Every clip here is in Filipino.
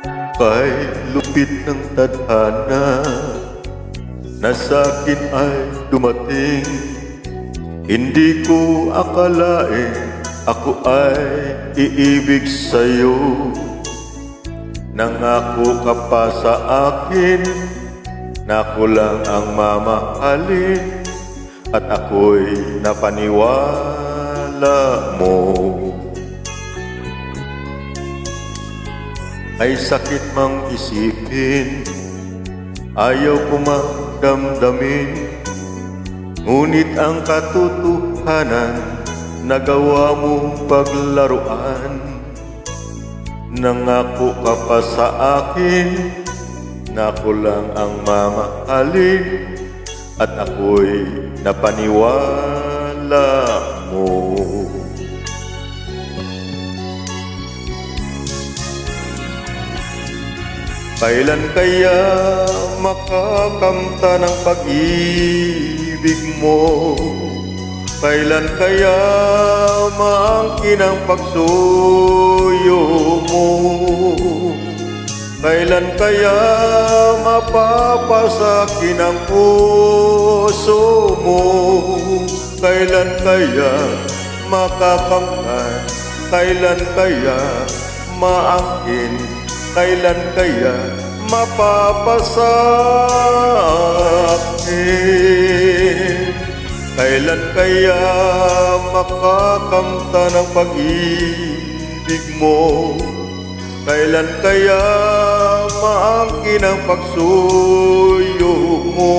Kay lupit ng tadhana na sa'kin ay dumating. Hindi ko akalain ako ay iibig sa'yo. Nangako ka pa sa akin na ako lang ang mamahalin, at ako'y napaniwala mo. Ay sakit mang isipin, ayaw ko mang damdamin, ngunit ang katotohanan nagawa mong paglaruan. Nangako ka pa sa akin na ako lang ang mamahalin, at ako'y napaniwala mo. Kailan kaya makakamta ng pag-ibig mo? Kailan kaya maangkin ang pagsuyo mo? Kailan kaya mapapasakin ang puso mo? Kailan kaya makakamtan? Kailan kaya maangkin? Kailan kaya mapapasakin? Kailan kaya makakamta ng pag-ibig mo? Kailan kaya maangkin ang pagsuyo mo?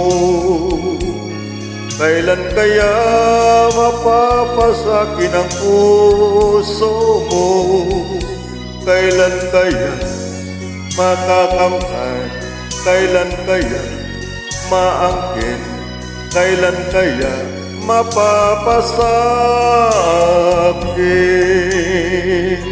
Kailan kaya mapapasakin ang puso mo? Kailan kaya makakamtan? Kailan kaya maangkin? Kailan kaya mapapasakin?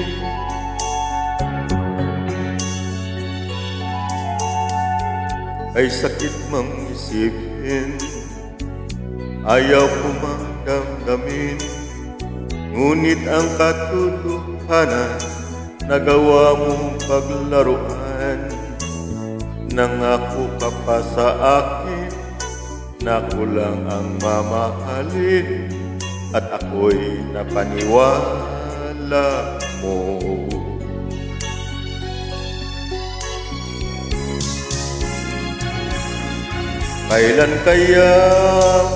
Ay sakit mang isipin, ayaw ko mang damdamin, ngunit ang katotohanan nagawa mong paglaruan. Nangako ka pa sa akin na ako lang ang mamahalin, at ako'y napaniwala mo. Kailan kaya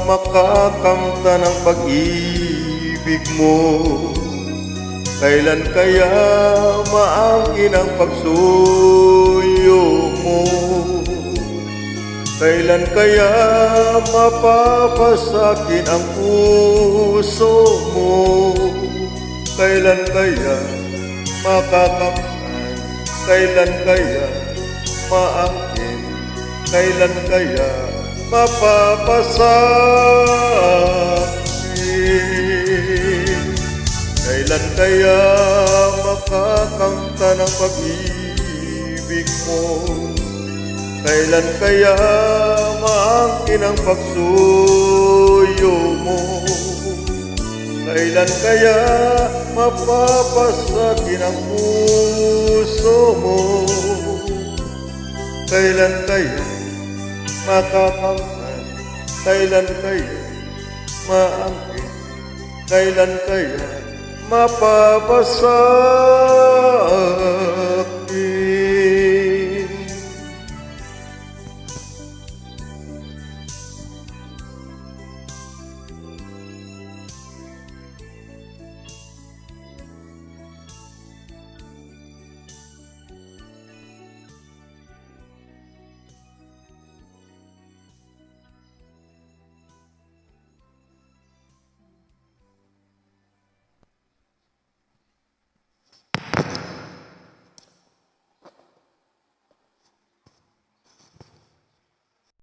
makakamta ng pag-ibig mo? Kailan kaya maangkin ang pagsuyo mo? Kailan kaya mapapasakin ang puso mo? Kailan kaya makakamtan? Kailan kaya maangkin? Kailan kaya mapapasakin? Kailan kaya makakamta ng pag-ibig mo? Kailan kaya maangkin ang pagsuyo mo? Kailan kaya mapapasakin ang puso mo? Kailan kaya makakamtan? Kailan kaya maangkin? Kailan kaya mapapasakin?